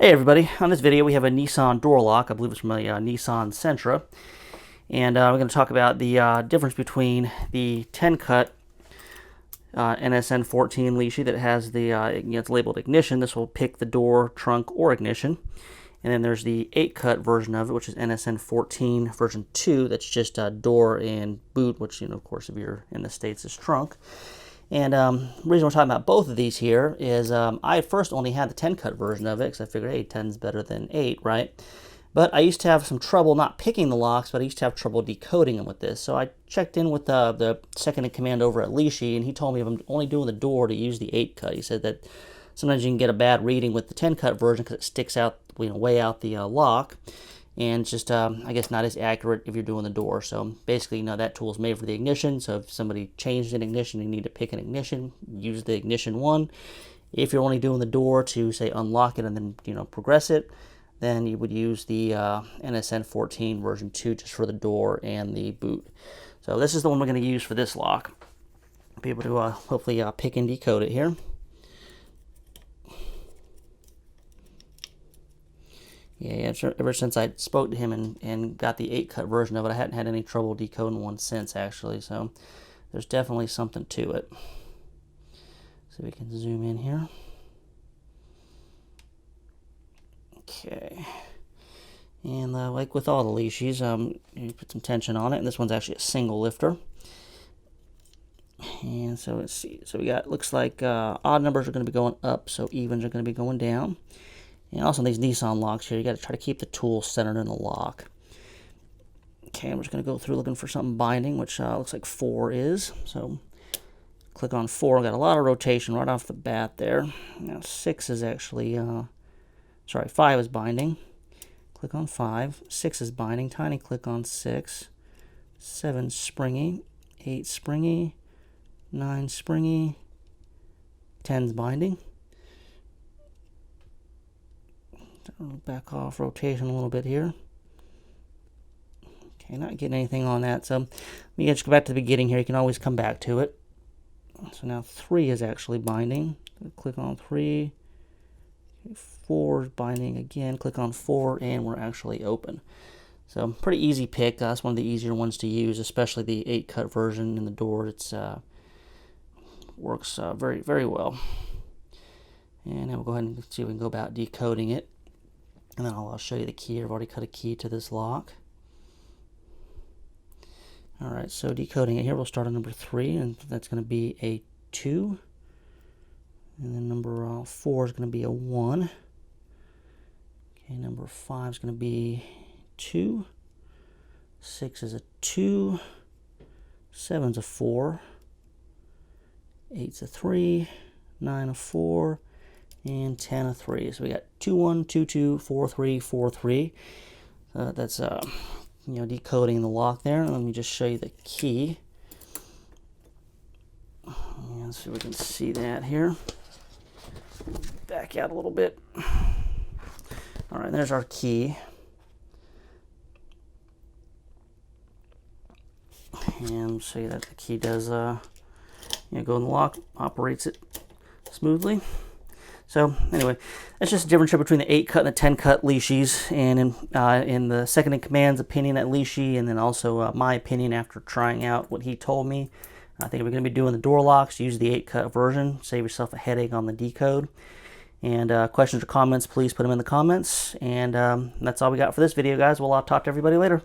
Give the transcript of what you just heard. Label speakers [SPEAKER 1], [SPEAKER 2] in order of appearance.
[SPEAKER 1] Hey everybody, on this video we have a Nissan door lock. I believe it's from a Nissan Sentra. And we're going to talk about the difference between the 10 cut NSN14 Lishi that has the, it's labeled ignition. This will pick the door, trunk, or ignition. And then there's the 8 cut version of it, which is NSN14 version 2. That's just door and boot, which, of course, if you're in the States, is trunk. And the reason we're talking about both of these here is I at first only had the 10 cut version of it because I figured, hey, 10 is better than 8, right? But I used to have some trouble not picking the locks, but I used to have trouble decoding them with this. So I checked in with the second in command over at Lishi, and he told me if I'm only doing the door to use the 8 cut. He said that sometimes you can get a bad reading with the 10 cut version because it sticks out, way out the lock. And it's just, I guess, not as accurate if you're doing the door. So basically, that tool is made for the ignition. So if somebody changed an ignition, you need to pick an ignition, use the ignition one. If you're only doing the door to, say, unlock it and then, progress it, then you would use the NSN14 version 2 just for the door and the boot. So this is the one we're going to use for this lock. Be able to hopefully pick and decode it here. Yeah, ever since I spoke to him and got the 8 cut version of it, I hadn't had any trouble decoding one since, actually. So there's definitely something to it. So we can zoom in here. Okay. And like with all the Lishis, you put some tension on it, and this one's actually a single lifter. And so let's see. So we got, looks like odd numbers are going to be going up, so evens are going to be going down. And also on these Nissan locks here, you got to try to keep the tool centered in the lock. Okay, I'm just going to go through looking for something binding, which looks like 4 is. So click on 4. Got a lot of rotation right off the bat there. Now 6 is actually, 5 is binding. Click on 5. 6 is binding. Tiny click on 6. 7 springy. 8 springy. 9 springy. 10's binding. Back off rotation a little bit here. Okay, not getting anything on that. So let me just go back to the beginning here. You can always come back to it. So now 3 is actually binding. Click on 3. 4 is binding again. Click on 4 and we're actually open. So pretty easy pick. That's one of the easier ones to use, especially the 8 cut version in the door. It's works very, very well. And now we'll go ahead and see if we can go about decoding it. And then I'll show you the key. I've already cut a key to this lock. Alright, so decoding it here, we'll start on number 3, and that's going to be a 2. And then number 4 is going to be a 1. Okay, number 5 is going to be 2. 6 is a 2. 7 is a 4. 8 is a 3. 9 a 4. And 10 a 3. So we got 2 1 2 2 4 3 4 3. That's decoding the lock there. Let me just show you the key. And see if we can see that here. Back out a little bit. All right, there's our key. And show you that the key does go in the lock, operates it smoothly. So anyway, that's just a difference between the 8 cut and the 10 cut Lishis, and in the second in command's opinion at Lishi, and then also my opinion after trying out what he told me. I think we're going to be doing the door locks. Use the 8 cut version. Save yourself a headache on the decode. And questions or comments, please put them in the comments. And that's all we got for this video, guys. We'll talk to everybody later.